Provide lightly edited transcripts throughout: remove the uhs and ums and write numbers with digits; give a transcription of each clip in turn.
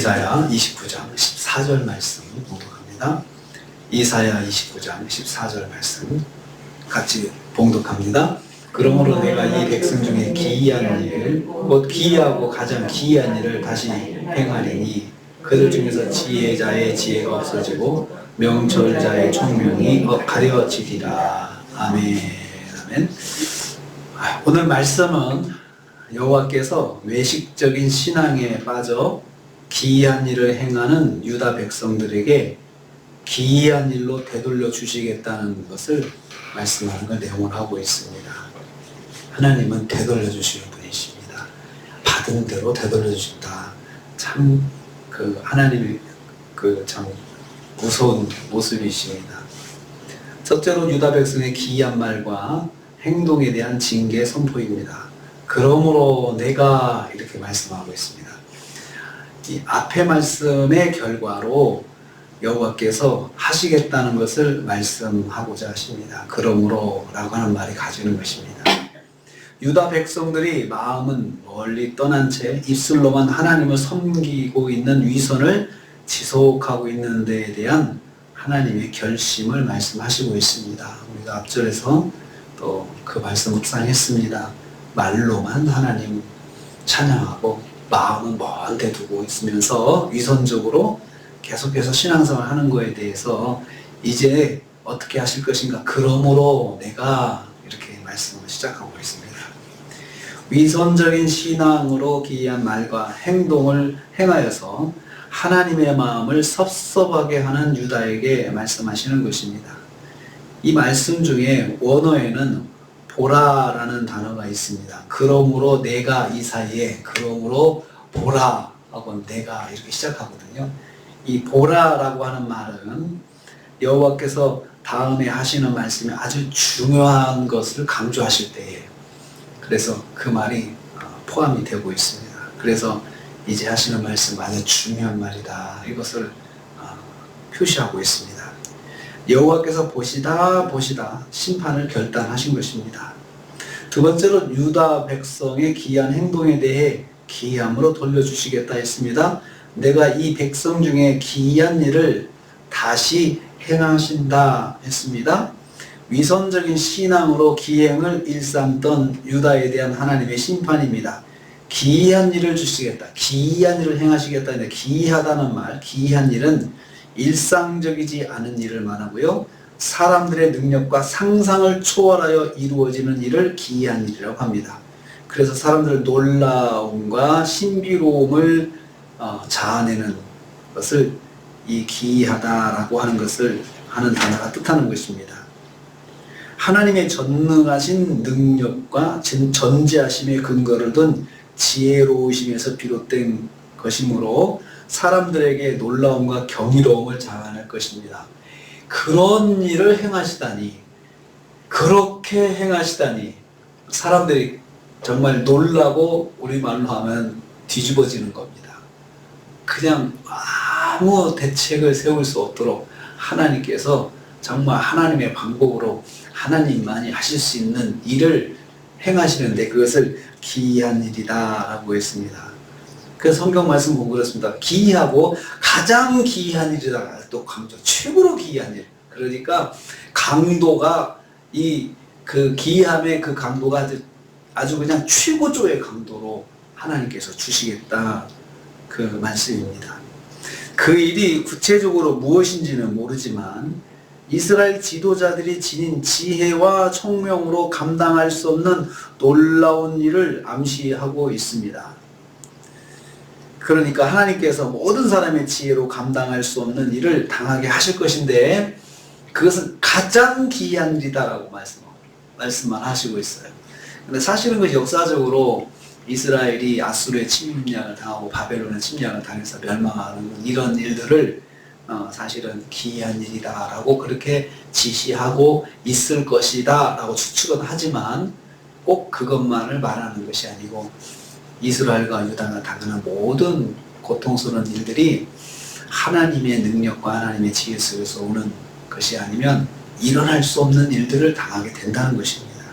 이사야 29장 14절 말씀 봉독합니다. 이사야 29장 14절 말씀 같이 봉독합니다. 그러므로 내가 이 백성 중에 기이한 일, 곧 기이하고 가장 기이한 일을 다시 행하리니 그들 중에서 지혜자의 지혜가 없어지고 명철자의 총명이 가려지리라. 아멘. 아멘. 오늘 말씀은 여호와께서 외식적인 신앙에 빠져 기이한 일을 행하는 유다 백성들에게 기이한 일로 되돌려 주시겠다는 것을 말씀하는 걸 내용을 하고 있습니다. 하나님은 되돌려 주시는 분이십니다. 받은 대로 되돌려 주신다. 참 하나님의 참 무서운 모습이십니다. 첫째로 유다 백성의 기이한 말과 행동에 대한 징계 선포입니다. 그러므로 내가 이렇게 말씀하고 있습니다. 이 앞의 말씀의 결과로 여호와께서 하시겠다는 것을 말씀하고자 하십니다. 그러므로 라고 하는 말이 가지는 것입니다. 유다 백성들이 마음은 멀리 떠난 채 입술로만 하나님을 섬기고 있는 위선을 지속하고 있는 데에 대한 하나님의 결심을 말씀하시고 있습니다. 우리가 앞절에서 또 그 말씀 묵상했습니다. 말로만 하나님 찬양하고 마음은 먼 데 두고 있으면서 위선적으로 계속해서 신앙생활 하는 거에 대해서 이제 어떻게 하실 것인가. 그러므로 내가 이렇게 말씀을 시작하고 있습니다. 위선적인 신앙으로 기이한 말과 행동을 행하여서 하나님의 마음을 섭섭하게 하는 유다에게 말씀하시는 것입니다. 이 말씀 중에 원어에는 보라라는 단어가 있습니다. 그러므로 내가 이 사이에 그러므로 보라 하고 내가 이렇게 시작하거든요. 이 보라라고 하는 말은 여호와께서 다음에 하시는 말씀이 아주 중요한 것을 강조하실 때예요. 그래서 그 말이 포함이 되고 있습니다. 그래서 이제 하시는 말씀 아주 중요한 말이다. 이것을 표시하고 있습니다. 여호와께서 보시다 심판을 결단하신 것입니다. 두 번째로 유다 백성의 기이한 행동에 대해 기이함으로 돌려주시겠다 했습니다. 내가 이 백성 중에 기이한 일을 다시 행하신다 했습니다. 위선적인 신앙으로 기행을 일삼던 유다에 대한 하나님의 심판입니다. 기이한 일을 주시겠다. 기이한 일을 행하시겠다. 기이하다는 말, 기이한 일은 일상적이지 않은 일을 말하고요. 사람들의 능력과 상상을 초월하여 이루어지는 일을 기이한 일이라고 합니다. 그래서 사람들의 놀라움과 신비로움을 자아내는 것을 이 기이하다라고 하는 것을 하는 단어가 뜻하는 것입니다. 하나님의 전능하신 능력과 전지하심의 근거를 둔 지혜로우심에서 비롯된 것이므로 사람들에게 놀라움과 경이로움을 자아낼 것입니다. 그런 일을 행하시다니, 그렇게 행하시다니 사람들이 정말 놀라고 우리말로 하면 뒤집어지는 겁니다. 그냥 아무 대책을 세울 수 없도록 하나님께서 정말 하나님의 방법으로 하나님만이 하실 수 있는 일을 행하시는데 그것을 기이한 일이다 라고 했습니다. 그래서 성경 말씀 보고 그렇습니다. 기이하고 가장 기이한 일이다. 또 강조, 최고로 기이한 일. 그러니까 강도가 그 기이함의 그 강도가 아주 그냥 최고조의 강도로 하나님께서 주시겠다. 그 말씀입니다. 그 일이 구체적으로 무엇인지는 모르지만 이스라엘 지도자들이 지닌 지혜와 총명으로 감당할 수 없는 놀라운 일을 암시하고 있습니다. 그러니까 하나님께서 모든 사람의 지혜로 감당할 수 없는 일을 당하게 하실 것인데 그것은 가장 기이한 일이다라고 말씀만 하시고 있어요. 근데 사실은 그 역사적으로 이스라엘이 아수르의 침략을 당하고 바벨론의 침략을 당해서 멸망하는 이런 일들을 사실은 기이한 일이다라고 그렇게 지시하고 있을 것이다 라고 추측은 하지만 꼭 그것만을 말하는 것이 아니고 이스라엘과 유다가 당하는 모든 고통스러운 일들이 하나님의 능력과 하나님의 지혜 속에서 오는 것이 아니면 일어날 수 없는 일들을 당하게 된다는 것입니다.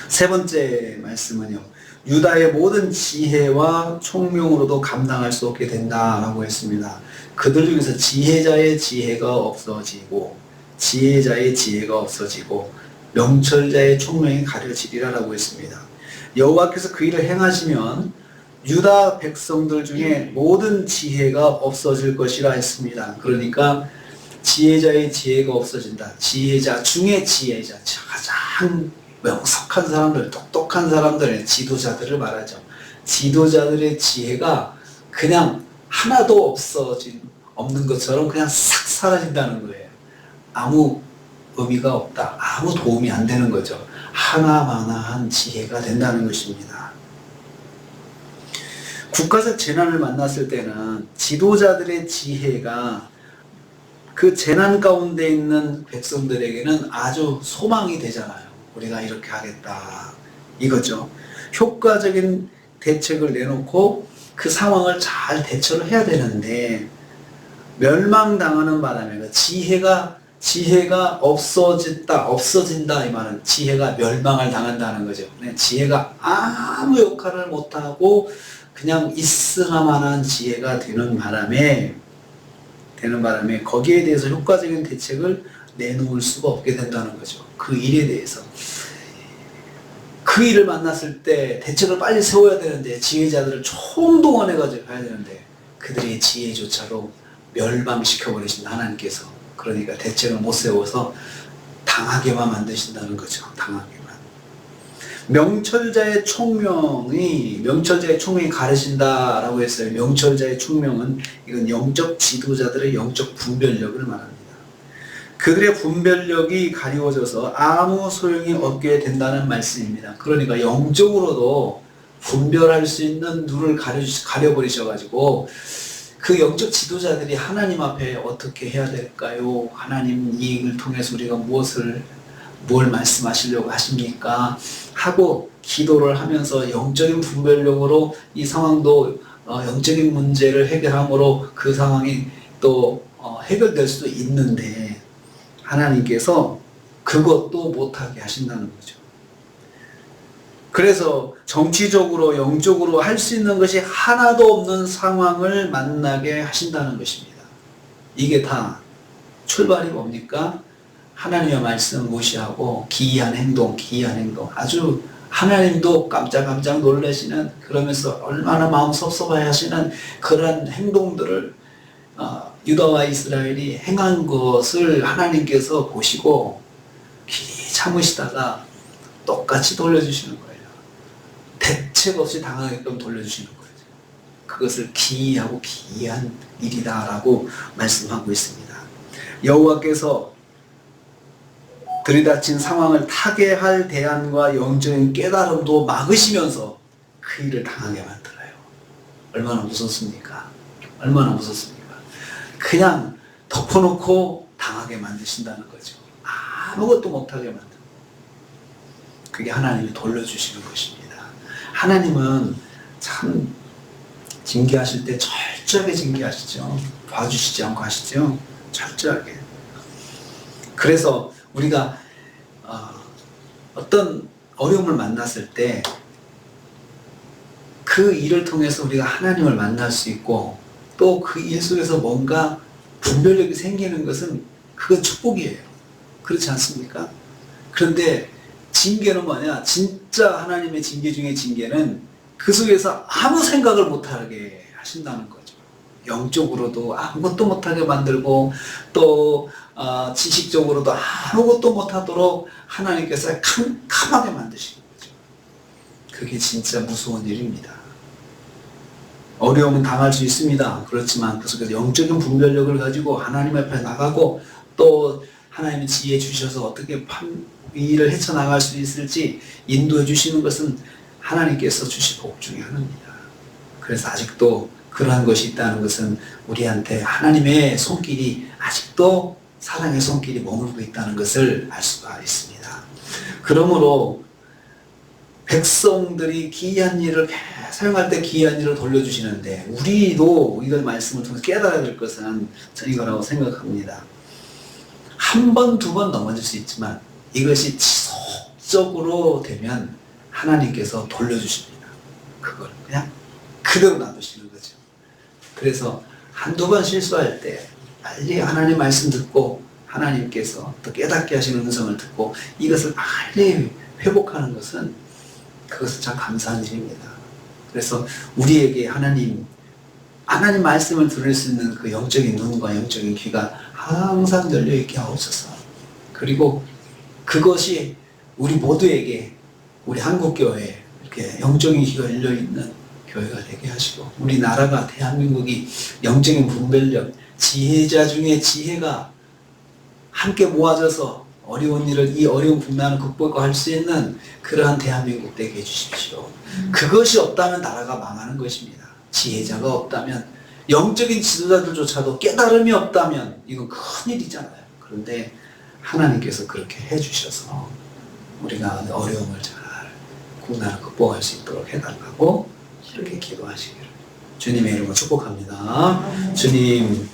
세 번째 말씀은요. 유다의 모든 지혜와 총명으로도 감당할 수 없게 된다라고 했습니다. 그들 중에서 지혜자의 지혜가 없어지고 지혜자의 지혜가 없어지고 명철자의 총명이 가려지리라라고 했습니다. 여호와께서 그 일을 행하시면 유다 백성들 중에 모든 지혜가 없어질 것이라 했습니다. 그러니까 지혜자의 지혜가 없어진다. 지혜자 중에 지혜자, 가장 명석한 사람들, 똑똑한 사람들의 지도자들을 말하죠. 지도자들의 지혜가 그냥 하나도 없는 것처럼 그냥 싹 사라진다는 거예요. 아무 의미가 없다. 아무 도움이 안 되는 거죠. 하나마나한 지혜가 된다는 것입니다. 국가적 재난을 만났을 때는 지도자들의 지혜가 그 재난 가운데 있는 백성들에게는 아주 소망이 되잖아요. 우리가 이렇게 하겠다 이거죠. 효과적인 대책을 내놓고 그 상황을 잘 대처를 해야 되는데 멸망당하는 바람에 그 지혜가 없어진다 이 말은 지혜가 멸망을 당한다는 거죠. 지혜가 아무 역할을 못하고 그냥 있으나마나 지혜가 되는 바람에 거기에 대해서 효과적인 대책을 내놓을 수가 없게 된다는 거죠. 그 일에 대해서. 그 일을 만났을 때 대책을 빨리 세워야 되는데 지혜자들을 총동원해가지고 가야 되는데 그들의 지혜조차로 멸망시켜버리신다 하나님께서. 그러니까 대책을 못 세워서 당하게만 만드신다는 거죠. 당하게만. 명철자의 총명이 가르친다라고 했어요. 명철자의 총명은 이건 영적 지도자들의 영적 분별력을 말합니다. 그들의 분별력이 가리워져서 아무 소용이 없게 된다는 말씀입니다. 그러니까 영적으로도 분별할 수 있는 눈을 가려버리셔가지고 그 영적 지도자들이 하나님 앞에 어떻게 해야 될까요? 하나님 이 일을 통해서 우리가 뭘 말씀하시려고 하십니까? 하고 기도를 하면서 영적인 분별력으로 이 상황도 영적인 문제를 해결함으로 그 상황이 또 해결될 수도 있는데 하나님께서 그것도 못하게 하신다는 거죠. 그래서 정치적으로 영적으로 할 수 있는 것이 하나도 없는 상황을 만나게 하신다는 것입니다. 이게 다 출발이 뭡니까? 하나님의 말씀 무시하고 기이한 행동 아주 하나님도 깜짝깜짝 놀라시는 그러면서 얼마나 마음 섭섭해 하시는 그런 행동들을 유다와 이스라엘이 행한 것을 하나님께서 보시고 길이 참으시다가 똑같이 돌려주시는 거예요. 대책 없이 당하게끔 돌려주시는 거예요. 그것을 기이하고 기이한 일이다라고 말씀하고 있습니다. 여호와께서 들이닥친 상황을 타개할 대안과 영적인 깨달음도 막으시면서 그 일을 당하게 만들어요. 얼마나 무섭습니까? 얼마나 무섭습니까? 그냥 덮어놓고 당하게 만드신다는 거죠. 아무것도 못하게 만듭니다. 그게 하나님이 돌려주시는 것입니다. 하나님은 참 징계하실 때 철저하게 징계하시죠. 봐주시지 않고 하시죠. 철저하게. 그래서 우리가 어떤 어려움을 만났을 때 그 일을 통해서 우리가 하나님을 만날 수 있고 또 그 일 속에서 뭔가 분별력이 생기는 것은 그건 축복이에요. 그렇지 않습니까? 그런데 징계는 뭐냐? 진짜 하나님의 징계 중에 징계는 그 속에서 아무 생각을 못하게 하신다는 거죠. 영적으로도 아무것도 못하게 만들고 또 지식적으로도 아무것도 못하도록 하나님께서 캄캄하게 만드시는 거죠. 그게 진짜 무서운 일입니다. 어려움은 당할 수 있습니다. 그렇지만 그 속에서 영적인 분별력을 가지고 하나님 앞에 나가고 또 하나님의 지혜 주셔서 어떻게 이 일을 헤쳐나갈 수 있을지 인도해 주시는 것은 하나님께서 주신 복 중에 하나입니다. 그래서 아직도 그러한 것이 있다는 것은 우리한테 하나님의 손길이 아직도 사랑의 손길이 머물고 있다는 것을 알 수가 있습니다. 그러므로 백성들이 기이한 일을 사용할 때 기이한 일을 돌려주시는데 우리도 이걸 말씀을 통해서 깨달아야 될 것은 저는 이거라고 생각합니다. 한 번, 두 번 넘어질 수 있지만 이것이 지속적으로 되면 하나님께서 돌려주십니다. 그걸 그냥 그대로 놔두시는 거죠. 그래서 한두 번 실수할 때 빨리 하나님 말씀 듣고 하나님께서 또 깨닫게 하시는 음성을 듣고 이것을 빨리 회복하는 것은 그것은 참 감사한 일입니다. 그래서 우리에게 하나님 말씀을 들을 수 있는 그 영적인 눈과 영적인 귀가 항상 열려있게 하옵소서. 그리고 그것이 우리 모두에게 우리 한국교회에 이렇게 영적인 귀가 열려있는 교회가 되게 하시고 우리나라가 대한민국이 영적인 분별력, 지혜자 중에 지혜가 함께 모아져서 어려운 일을 이 어려운 국난을 극복할 수 있는 그러한 대한민국 되게 해주십시오. 그것이 없다면 나라가 망하는 것입니다. 지혜자가 없다면 영적인 지도자들조차도 깨달음이 없다면 이건 큰일이잖아요. 그런데 하나님께서 그렇게 해주셔서 우리가 어려움을 잘 국난을 극복할 수 있도록 해달라고 이렇게 기도하시기를 주님의 이름으로 축복합니다. 주님